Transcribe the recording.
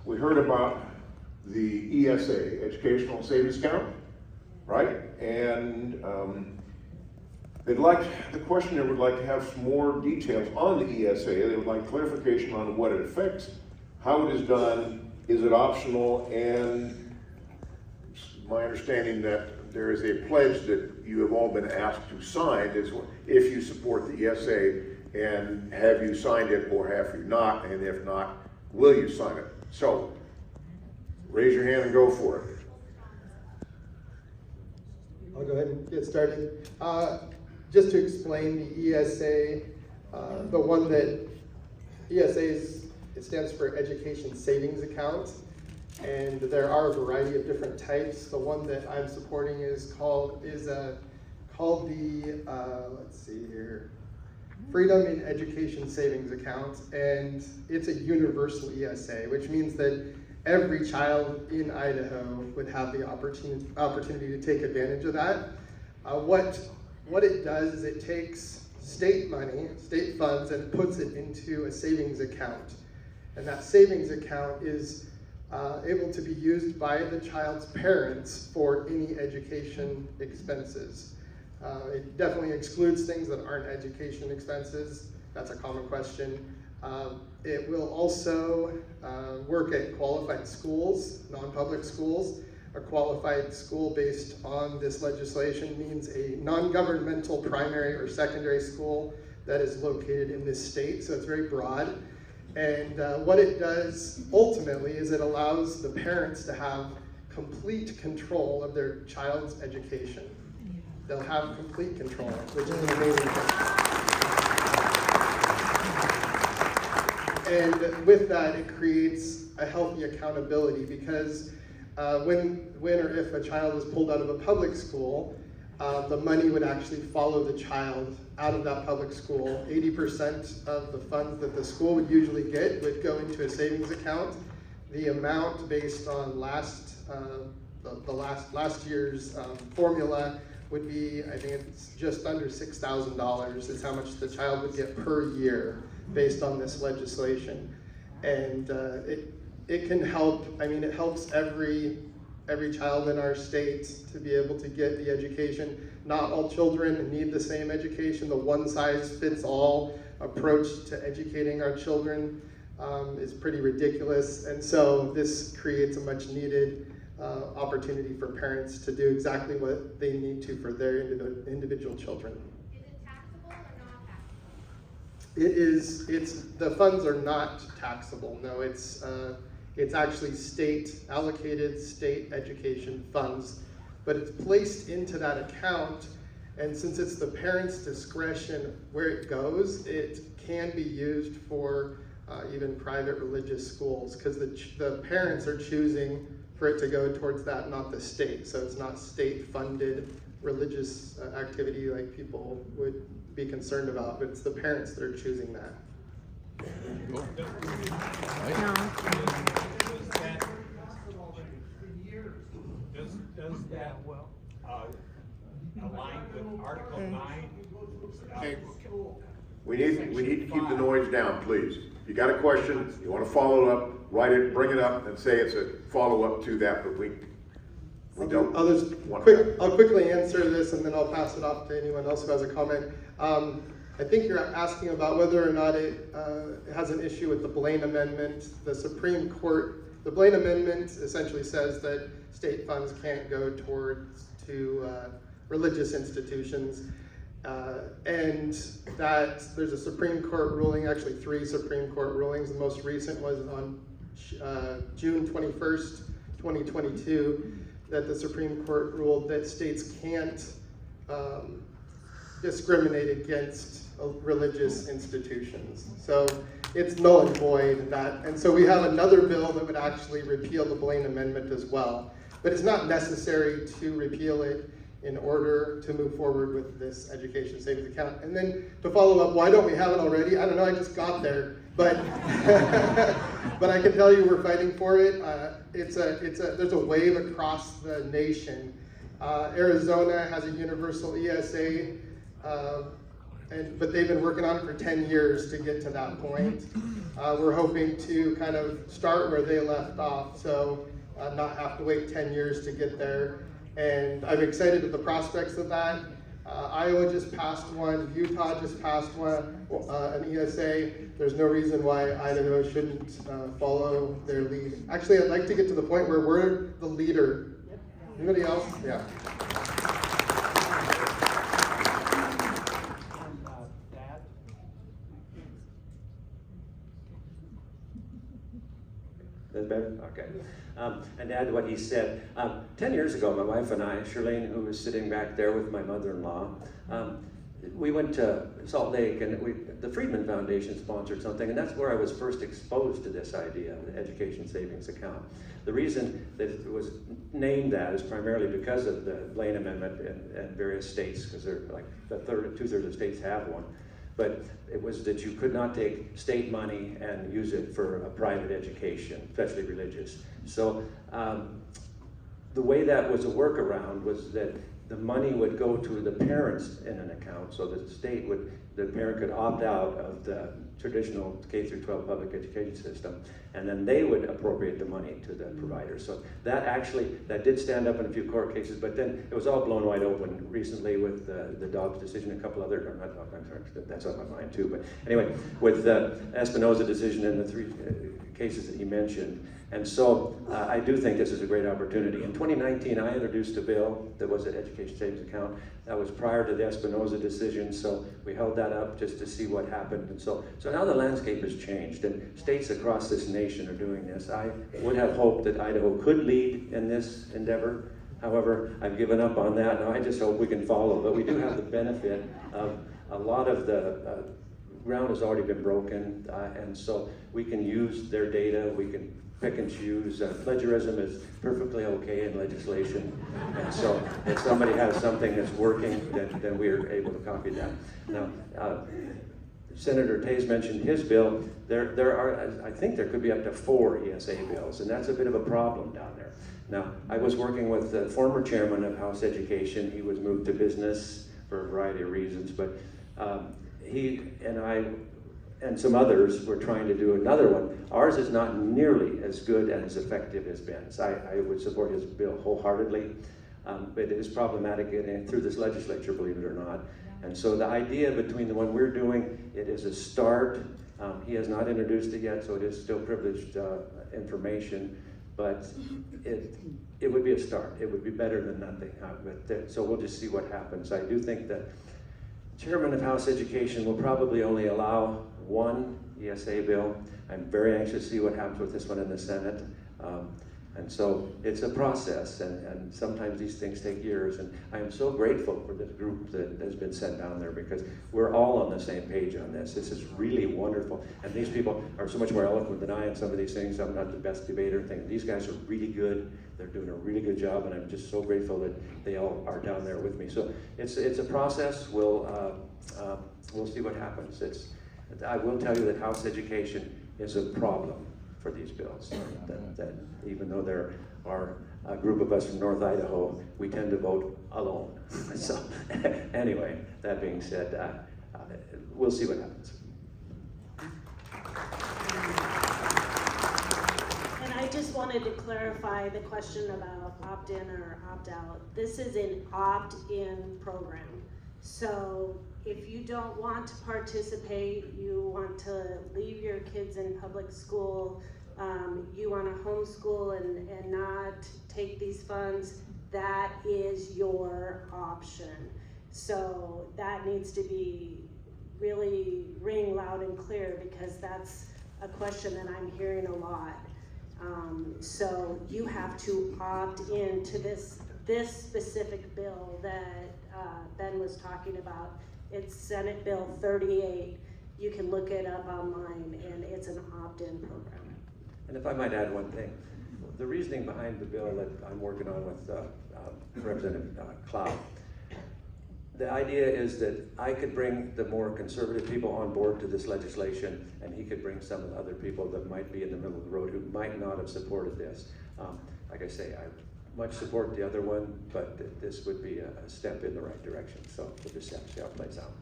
we heard about the ESA, Educational Savings Account, right? And the questioner would like to have some more details on the ESA. They would like clarification on what it affects, how it is done, is it optional, and my understanding that there is a pledge that you have all been asked to sign is if you support the ESA, and have you signed it or have you not, and if not, will you sign it? So, raise your hand and go for it. I'll go ahead and get started. Just to explain the ESA, the one that ESAs, it stands for Education Savings Account, and there are a variety of different types. The one that I'm supporting is called the let's see here, Freedom in Education Savings Account, and it's a universal ESA, which means that every child in Idaho would have the opportunity to take advantage of that. What it does is it takes state money, state funds, and puts it into a savings account. And that savings account is able to be used by the child's parents for any education expenses. It definitely excludes things that aren't education expenses. That's a common question. It will also work at qualified schools, non-public schools. A qualified school based on this legislation means a non-governmental primary or secondary school that is located in this state, so it's very broad. And what it does ultimately is it allows the parents to have complete control of their child's education. They'll have complete control, which is an amazing thing. And with that, it creates a healthy accountability because when or if a child is pulled out of a public school, the money would actually follow the child out of that public school. 80% of the funds that the school would usually get would go into a savings account. The amount based on last year's formula would be, I think it's just under $6,000 is how much the child would get per year based on this legislation. And it can help, it helps every child in our state to be able to get the education. Not all children need the same education. The one-size-fits-all approach to educating our children is pretty ridiculous. And so this creates a much needed opportunity for parents to do exactly what they need to for their individual children. Is it taxable or not taxable? It is, the funds are not taxable. No, it's actually state allocated state education funds, but it's placed into that account, and since it's the parent's discretion where it goes, it can be used for even private religious schools, because the parents are choosing for it to go towards that, not the state. So it's not state-funded religious activity like people would be concerned about, but it's the parents that are choosing that. Cool. Does that align with Article 9? Okay. We need to keep the noise down, please. If you got a question, you want to follow up, write it, bring it up, and say it's a follow-up to that, but we don't want that. I'll quickly answer this, and then I'll pass it off to anyone else who has a comment. I think you're asking about whether or not it has an issue with the Blaine Amendment. The Supreme Court, the Blaine Amendment essentially says that state funds can't go to religious institutions. And that there's a Supreme Court ruling, actually 3 Supreme Court rulings. The most recent was on June 21st, 2022, that the Supreme Court ruled that states can't discriminate against religious institutions. So it's null and void that. And so we have another bill that would actually repeal the Blaine Amendment as well. But it's not necessary to repeal it in order to move forward with this education savings account. And then to follow up, why don't we have it already? I don't know, I just got there. But but I can tell you we're fighting for it. There's a wave across the nation. Arizona has a universal ESA, but they've been working on it for 10 years to get to that point. We're hoping to kind of start where they left off, so not have to wait 10 years to get there. And I'm excited at the prospects of that. Iowa just passed one, Utah just passed one, an ESA. There's no reason why Idaho shouldn't follow their lead. Actually, I'd like to get to the point where we're the leader. Anybody else? Yeah. Dad? That's better? Okay. And to add to what he said, 10 years ago, my wife and I, Charlene, who was sitting back there with my mother-in-law, we went to Salt Lake, and the Friedman Foundation sponsored something, and that's where I was first exposed to this idea, the education savings account. The reason that it was named that is primarily because of the Blaine Amendment in various states, because they're like two-thirds of states have one. But it was that you could not take state money and use it for a private education, especially religious. So the way that was a workaround was that the money would go to the parents in an account, so that the parent could opt out of the traditional K through 12 public education system, and then they would appropriate the money to the provider. So that did stand up in a few court cases, but then it was all blown wide open recently with the Dobbs decision, a couple other, I'm sorry, that's on my mind too, but anyway, with the Espinoza decision and the three cases that he mentioned. And so I do think this is a great opportunity. In 2019, I introduced a bill that was an education savings account. That was prior to the Espinoza decision, so we held that up just to see what happened. And so now the landscape has changed, and states across this nation are doing this. I would have hoped that Idaho could lead in this endeavor. However, I've given up on that. Now I just hope we can follow. But we do have the benefit of a lot of the ground has already been broken, and so we can use their data. We can pick and choose. Plagiarism is perfectly okay in legislation, and so if somebody has something that's working, then we are able to copy that. Now, Senator Toews mentioned his bill. There are, I think there could be up to 4 ESA bills, and that's a bit of a problem down there. Now, I was working with the former chairman of House Education. He was moved to business for a variety of reasons, but he and I and some others were trying to do another one. Ours is not nearly as good and as effective as Ben's. I would support his bill wholeheartedly, but it is problematic through this legislature, believe it or not. And so the idea between the one we're doing, it is a start. He has not introduced it yet, so it is still privileged information, but it would be a start. It would be better than nothing. So we'll just see what happens. I do think that Chairman of House Education will probably only allow one ESA bill. I'm very anxious to see what happens with this one in the Senate. And so it's a process, and sometimes these things take years. And I am so grateful for this group that has been sent down there, because we're all on the same page on this. This is really wonderful. And these people are so much more eloquent than I am some of these things. I'm not the best debater. These guys are really good. They're doing a really good job, and I'm just so grateful that they all are down there with me. So it's a process. We'll see what happens. I will tell you that House Education is a problem for these bills. That even though there are a group of us from North Idaho, we tend to vote alone. So anyway, that being said, we'll see what happens. And I just wanted to clarify the question about opt-in or opt-out. This is an opt-in program. So if you don't want to participate, you want to leave your kids in public school, you want to homeschool and not take these funds, that is your option. So that needs to be really ring loud and clear, because that's a question that I'm hearing a lot. So you have to opt into this specific bill that Ben was talking about. It's Senate Bill 38. You can look it up online, and it's an opt-in program. And if I might add one thing, the reasoning behind the bill that I'm working on with Representative Cloud, the idea is that I could bring the more conservative people on board to this legislation, and he could bring some of the other people that might be in the middle of the road who might not have supported this. Like I say, I much support the other one, but this would be a step in the right direction. So we'll just have to see how it plays out.